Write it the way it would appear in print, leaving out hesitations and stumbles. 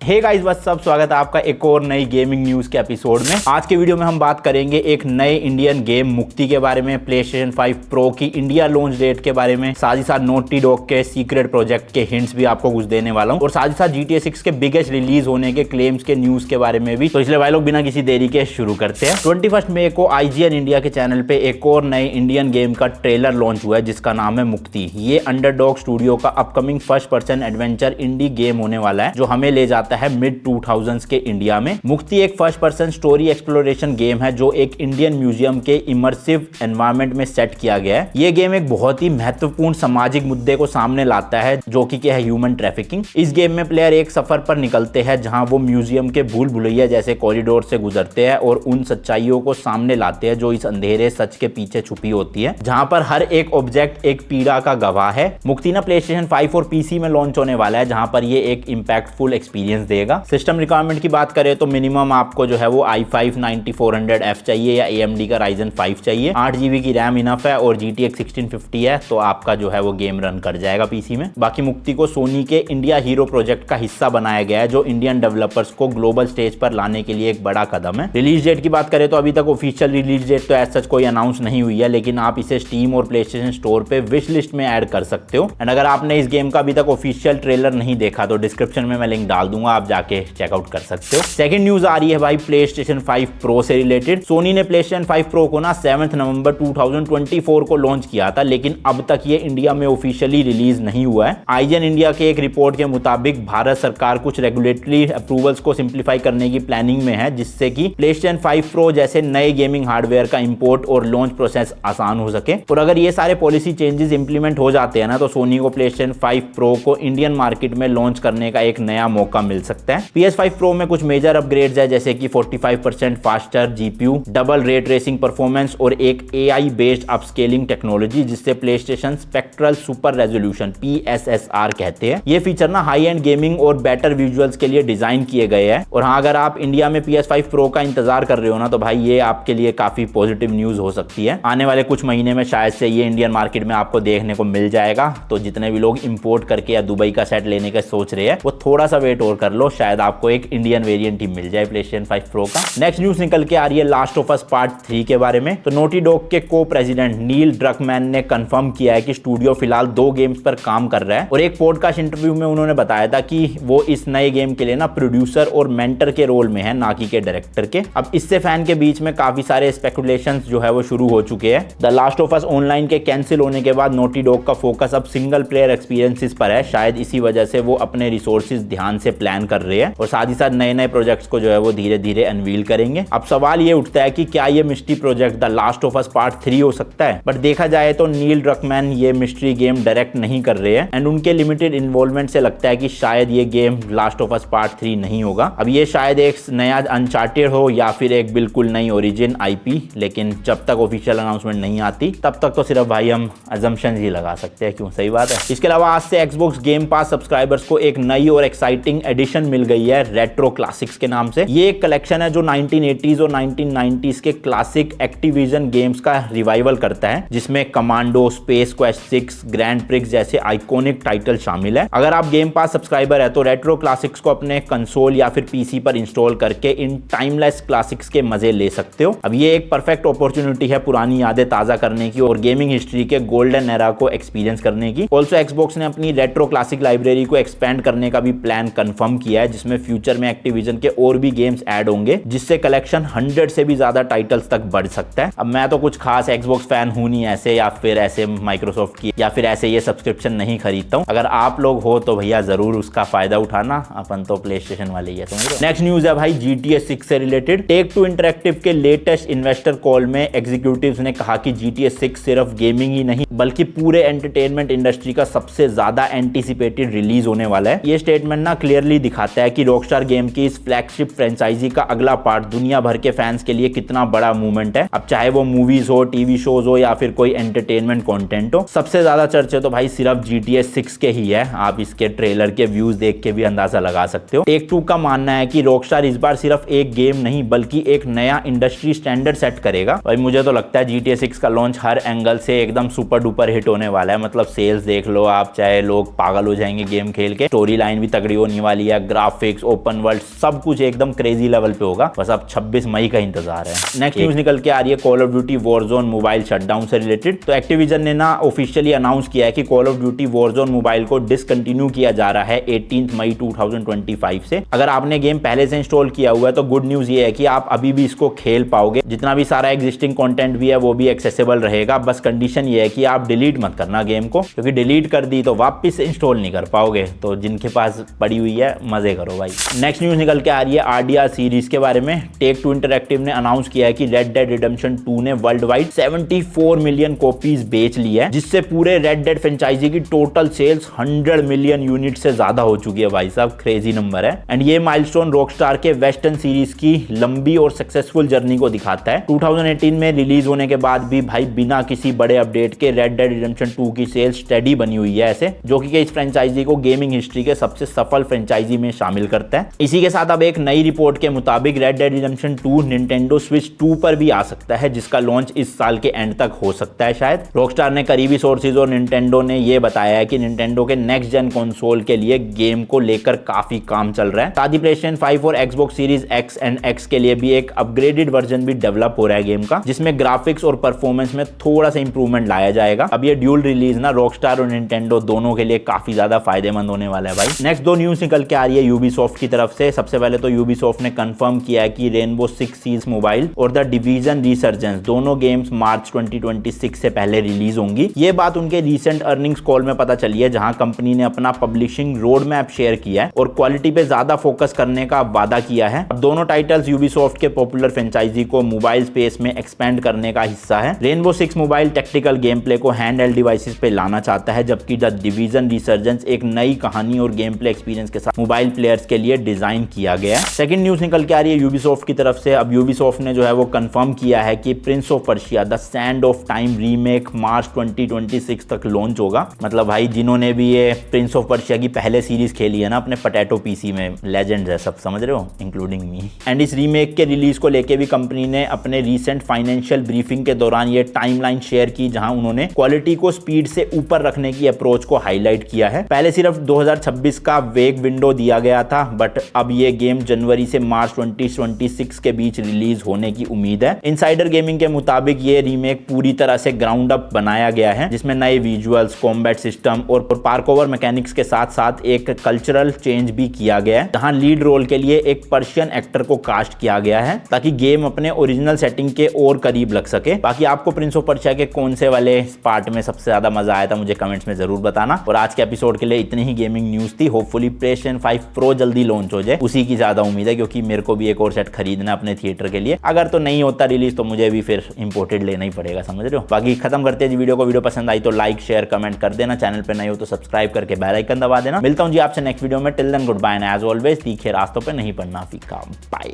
Hey guys, बस सब स्वागत है आपका एक और नई गेमिंग न्यूज के एपिसोड में। आज के वीडियो में हम बात करेंगे एक नए इंडियन गेम मुक्ति के बारे में, प्लेस्टेशन 5 प्रो की इंडिया लॉन्च डेट के बारे में, साथ ही साथ नॉटी डॉग के सीक्रेट प्रोजेक्ट के हिंट्स भी आपको कुछ देने वाला हूं, और साथ ही साथ GTA 6 के बिगेस्ट रिलीज होने के क्लेम्स के न्यूज के बारे में भी। तो इसलिए भाई लोग बिना किसी देरी के शुरू करते हैं। 21 मई को IGN इंडिया के चैनल पे एक और नए इंडियन गेम का ट्रेलर लॉन्च हुआ है जिसका नाम है मुक्ति। ये अंडरडॉग स्टूडियो का upcoming first person adventure indie game होने वाला है जो हमें ले जाता है मिड 2000s के इंडिया में। मुक्ति एक first person story exploration game है जो एक इंडियन म्यूजियम के इमर्सिव एनवायरनमेंट में सेट किया गया है। ये गेम एक बहुत ही महत्वपूर्ण सामाजिक मुद्दे को सामने लाता है जो कि क्या है, ह्यूमन ट्रैफिकिंग। इस गेम में प्लेयर एक सफर पर निकलते हैं जहां वो म्यूजियम के भूल भुलैया जैसे कॉरिडोर से गुजरते हैं और उन सच्चाइयों को सामने लाते हैं जो इस अंधेरे सच के पीछे छुपी होती है, जहां पर हर एक ऑब्जेक्ट एक पीड़ा का गवाह है। मुक्ति ना प्लेस्टेशन 5 और PC में लॉन्च होने वाला है जहां पर ये एक इंपैक्टफुल एक्सपीरियंस देगा। सिस्टम रिक्वायरमेंट की बात करें तो मिनिमम आपको जो है वो i5 9400F चाहिए या AMD का Ryzen 5 चाहिए। 8GB की रैम इनफ है और GTX 1650 है तो आपका जो है वो गेम रन कर जाएगा PC में। बाकी मुक्ति को सोनी के इंडिया हीरो प्रोजेक्ट का हिस्सा बनाया गया है जो इंडियन डेवलपर्स को ग्लोबल स्टेज पर लाने के लिए एक बड़ा कदम है। रिलीज डेट की बात करें तो अभी तक ऑफिशियल रिलीज डेट तो ऐसा कोई अनाउंस नहीं हुई है, लेकिन आप इसे स्टीम और प्लेस्टेशन स्टोर पे विश लिस्ट में ऐड कर सकते हो। एंड अगर आपने इस गेम का अभी तक ऑफिशियल ट्रेलर नहीं देखा तो डिस्क्रिप्शन में मैं लिंक डाल दूंगा, आप जाके चेकआउट कर सकते हो। सेकंड न्यूज आ रही है भाई प्लेस्टेशन 5 प्रो से रिलेटेड। सोनी ने प्लेस्टेशन 5 प्रो को ना 7 नवंबर 2024 को लॉन्च किया था, लेकिन अब तक ये इंडिया में ऑफिशियली रिलीज नहीं हुआ है। IGN इंडिया के एक रिपोर्ट के मुताबिक भारत सरकार कुछ रेगुलेटरी अप्रूवल्स को सिंप्लीफाई करने की प्लानिंग में है जिससे कि प्लेस्टेशन 5 प्रो जैसे नए गेमिंग हार्डवेयर का इंपोर्ट और लॉन्च प्रोसेस आसान हो सके। और अगर ये सारे पॉलिसी चेंजेस इंप्लीमेंट हो जाते हैं ना तो सोनी को प्लेस्टेशन 5 प्रो को इंडियन मार्केट में लॉन्च करने का एक नया मौका मिल सकता है। PS5 प्रो में कुछ मेजर अपग्रेड्स है जैसे कि 45% faster GPU, double ray tracing performance और एक AI बेस्ड अपस्केलिंग टेक्नोलॉजी जिससे PlayStation spectral super resolution PSSR कहते हैं। ये फीचर ना हाई एंड गेमिंग और बेटर विजुअल्स के लिए डिजाइन किए गए हैं। और हाँ, अगर आप इंडिया में PS5 प्रो का इंतजार कर रहे हो ना तो भाई ये आपके लिए काफी पॉजिटिव न्यूज हो सकती है। आने वाले कुछ महीने में शायद से ये इंडियन मार्केट में आपको देखने को मिल जाएगा। तो जितने भी लोग इंपोर्ट करके या दुबई का सेट लेने का सोच रहे हैं वो थोड़ा सा वेट और कर लो, शायद आपको एक इंडियन वेरिएंट ही मिल जाए प्लेस्टेशन 5 प्रो का। नेक्स्ट न्यूज निकल के आ रही है लास्ट ऑफ अस पार्ट 3 के बारे में। तो नॉटी डॉग के को प्रेसिडेंट नील ड्रकमैन ने कंफर्म किया है कि स्टूडियो फिलहाल 2 गेम्स पर काम कर रहा है और एक पॉडकास्ट इंटरव्यू में उन्होंने बताया था कि वो इस नए गेम के लिए ना प्रोड्यूसर और मेंटर के रोल में है, ना कि के डायरेक्टर के। अब इससे फैन के बीच में काफी सारे स्पेकुलेशंस जो है वो शुरू हो चुके हैं। The last of us online के कैंसिल होने के बाद नॉटी डॉग का फोकस अब सिंगल प्लेयर एक्सपीरियंसेस पर है। शायद इसी वजह से वो अपने रिसोर्सेज ध्यान से प्लान कर रहे हैं और साथ ही साथ नए नए प्रोजेक्ट्स को जो है वो धीरे धीरे अनवील करेंगे। अब सवाल ये उठता है कि क्या ये mystery project the last of us part 3 हो सकता है, बट देखा जाए तो नील ड्रकमैन ये मिस्ट्री गेम डायरेक्ट नहीं कर रहे हैं एंड उनके लिमिटेड इन्वॉल्वमेंट से लगता है कि शायद ये game last of us part 3 नहीं होगा। अब ये शायद एक नया अनचार्टेड हो या फिर एक बिल्कुल नई ओरिजिन IP, लेकिन जब तक ऑफिशियल अनाउंसमेंट नहीं आती तब तक तो सिर्फ भाई हम अजम्पशन ही लगा सकते हैं। क्यों, सही बात है। इसके अलावा आज से Xbox गेम पास सब्सक्राइबर्स को एक नई और एक्साइटिंग एडिशन मिल गई है रेट्रो क्लासिक्स के नाम से। ये एक कलेक्शन है जो 1980s और 1990s के क्लासिक एक्टिविजन गेम्स का रिवाइवल करता है, जिसमें commando, space quest 6, grand prix जैसे आइकॉनिक टाइटल शामिल है। अगर आप गेम पास सब्सक्राइबर है तो रेट्रो क्लासिक्स को अपने कंसोल या फिर PC पर इंस्टॉल करके इन टाइमलेस क्लासिक्स के मजे ले सकते हो। अब ये एक परफेक्ट अपॉर्चुनिटी है पुरानी यादें ताजा करने की और गेमिंग हिस्ट्री के गोल्डन एरा को एक्सपीरियंस करने की। ऑल्सो Xbox ने अपनी रेट्रो क्लासिक लाइब्रेरी को एक्सपेंड करने का भी प्लान कंफर्म किया है, जिसमें फ्यूचर में एक्टिविजन के और भी गेम्स ऐड होंगे जिससे कलेक्शन 100 से भी ज्यादा टाइटल्स तक बढ़ सकता है। अब मैं तो कुछ खास Xbox फैन हूं नहीं ऐसे, या फिर ऐसे माइक्रोसॉफ्ट की या फिर ऐसे ये सब्सक्रिप्शन नहीं खरीदता हूं। अगर आप लोग हो तो भैया जरूर उसका फायदा उठाना, अपन तो प्लेस्टेशन वाले ही है। नेक्स्ट न्यूज है भाई GTA 6 से रिलेटेड। टेक टू इंटरैक्टिव के लेटेस्ट इन्वेस्टर कॉल में एग्जीक्यूटिव्स ने कहा कि GTA 6 सिर्फ गेमिंग ही नहीं बल्कि पूरे एंटरटेनमेंट इंडस्ट्री का सबसे ज्यादा एंटीसिपेटेड रिलीज होने वाला है। ये स्टेटमेंट ना क्लियरली दिखाता है कि रॉकस्टार गेम की इस फ्लैगशिप फ्रेंचाइजी का अगला पार्ट दुनिया भर के फैंस के लिए कितना बड़ा मूवमेंट है। अब चाहे वो मूवीज हो, टीवी शोज हो या फिर कोई एंटरटेनमेंट कंटेंट हो, सबसे ज्यादा चर्चे तो भाई सिर्फ GTA 6 के ही है। आप इसके ट्रेलर के व्यूज देख के भी अंदाजा लगा सकते हो। टेक टू का मानना है कि रॉकस्टार इस बार सिर्फ एक गेम नहीं बल्कि एक नया इंडस्ट्री स्टैंडर्ड सेट करेगा। भाई मुझे तो लगता है GTA 6 का लॉन्च हर एंगल से एकदम सुपर डुपर हिट होने वाला है। मतलब सेल्स देख लो आप, चाहे लोग पागल हो जाएंगे गेम खेल के, स्टोरी लाइन भी तगड़ी होने वाली है, मल्टीप्लेयर, ग्राफिक्स, ओपन वर्ल्ड, सब कुछ एकदम क्रेजी लेवल पे होगा। बस अब 26 मई का इंतजार है। नेक्स्ट न्यूज निकल के आ रही है call of duty Warzone mobile shutdown से रिलेटेड। तो एक्टिविजन ने ना ऑफिशियली अनाउंस किया है कि call of duty Warzone mobile को डिसकंटिन्यू किया जा रहा है 18 मई 2025 से। अगर आपने गेम पहले से इंस्टॉल किया हुआ है तो गुड न्यूज ये है कि आप अभी भी इसको खेल पाओगे। जितना भी सारा एग्जिस्टिंग कंटेंट भी है वो भी एक्सेसिबल रहेगा। बस कंडीशन ये है कि आप डिलीट मत करना गेम को, क्योंकि डिलीट कर दी तो वापस इंस्टॉल नहीं कर पाओगे। तो जिनके पास पड़ी हुई है मजे करो भाई। नेक्स्ट न्यूज निकल के आ रही है आरडीआर सीरीज के बारे में। टेक टू इंटरैक्टिव ने अनाउंस किया है कि रेड डेड रिडेम्पशन 2 ने वर्ल्ड वाइड 74 मिलियन कॉपीज बेच ली है, जिससे पूरे रेड डेड फ्रेंचाइजी की टोटल सेल्स 100 मिलियन यूनिट से ज्यादा हो चुकी है। भाई साहब क्रेजी नंबर है। एंड ये माइलस्टोन रॉकस्टार के वेस्टर्न सीरीज की लंबी और सक्सेसफुल जर्नी को दिखाता है। 2018 में रिलीज होने के बाद भी भाई बिना किसी बड़े अपडेट के रेड डेड रिडेम्पशन 2 की सेल्स स्टेडी बनी हुई है ऐसे, जो कि इस फ्रेंचाइजी को गेमिंग हिस्ट्री के सबसे सफल फ्रेंचाइजी में शामिल करता है। इसी के साथ अब एक नई रिपोर्ट के मुताबिक red dead redemption 2 Nintendo switch 2 पर भी आ सकता है, जिसका लॉन्च इस साल के एंड तक हो सकता है शायद। रॉकस्टार ने करीबी सोर्सेज और निंटेंडो ने यह बताया है कि निंटेंडो के नेक्स्ट जेन कंसोल के लिए गेम को लेकर काफी काम चल रहा है। साथ ही प्लेस्टेशन 5 और Xbox series x and x के लिए भी एक अपग्रेडेड वर्जन भी डेवलप हो रहा है गेम का, जिसमें ग्राफिक्स और परफॉर्मेंस में थोड़ा सा इंप्रूवमेंट लाया जाएगा। अब ये ड्यूल रिलीज ना रॉकस्टार और निंटेंडो दोनों के लिए काफी ज्यादा फायदेमंद होने वाला है भाई। नेक्स्ट दो न्यूज निकल के आ रही है यूबीसॉफ्ट की तरफ से। सबसे पहले तो यूबीसॉफ्ट ने कंफर्म किया है कि रेनबो सिक्स सीज मोबाइल और द डिवीजन रिसर्जेंस दोनों गेम्स मार्च 2026 से पहले रिलीज होंगी। ये बात उनके रीसेंट अर्निंग्स कॉल में पता चली है, जहां कंपनी ने अपना पब्लिशिंग रोड मैप शेयर किया है और क्वालिटी पे ज्यादा फोकस करने का वादा किया है। अब दोनों टाइटल्स यूबीसॉफ्ट के पॉपुलर फ्रेंचाइजी को मोबाइल स्पेस में एक्सपेंड करने का हिस्सा है। Rainbow six mobile tactical game play को हैंड हेल्ड डिवाइसेस पे लाना चाहता है, जबकि द डिवीजन रिसर्जेंस एक नई कहानी और गेम प्ले एक्सपीरियंस के साथ मोबाइल प्लेयर्स के लिए डिजाइन किया गया है। सेकंड न्यूज निकल के आ रही है यूबीसॉफ्ट की तरफ से। अब यूबीसॉफ्ट ने जो है वो कंफर्म किया है कि Prince of Persia the Sand of Time remake March 2026 तक लॉन्च होगा। मतलब भाई जिन्होंने भी ये प्रिंस ऑफ पर्शिया की पहले सीरीज खेली है ना अपने पोटैटो पीसी में, लेजेंड्स है सब, समझ रहे हो, इंक्लूडिंग मी। एंड इस रीमेक के रिलीज को लेके भी कंपनी ने अपने रीसेंट फाइनेंशियल ब्रीफिंग के दौरान ये टाइमलाइन शेयर की, जहां उन्होंने क्वालिटी को स्पीड से ऊपर रखने की अप्रोच को हाईलाइट किया है। पहले सिर्फ 2026 का वेग विंडो दिया गया था, बट अब ये गेम जनवरी से मार्च 2026 के बीच रिलीज होने की उम्मीद है। इनसाइडर गेमिंग के मुताबिक ये रीमेक पूरी तरह से ग्राउंड अप बनाया गया है, जिसमें नए विजुअल्स, कॉम्बैट सिस्टम और पार्कोवर मैकेनिक्स के साथ साथ एक कल्चरल चेंज भी किया गया है, जहां लीड रोल के लिए एक पर्शियन एक्टर को कास्ट किया गया है ताकि गेम अपने ओरिजिनल सेटिंग के और करीब लग सके। बाकी आपको प्रिंस ऑफ पर्शिया के कौन से वाले पार्ट में सबसे ज्यादा मजा आया था मुझे कमेंट्स में जरूर बताना। और आज के एपिसोड के लिए इतनी ही गेमिंग न्यूज थी। होपफुली प्लेस्टेशन 5 प्रो जल्दी लॉन्च हो जाए, उसी की ज्यादा उम्मीद है, क्योंकि मेरे को भी एक और सेट खरीदना अपने थिएटर के लिए। अगर तो नहीं होता रिलीज तो मुझे भी फिर इंपोर्टेड लेना ही पड़ेगा, समझ रहे हो। बाकी खत्म करते हैं वीडियो को। वीडियो पसंद आई तो लाइक शेयर कमेंट कर देना, चैनल पे नए हो तो सब्सक्राइब करके बेल आइकन दबा देना। मिलता हूं जी आपसे नेक्स्ट वीडियो में। Till then good bye and as always तीखे रास्तों पे नहीं पड़ना फीका। बाय।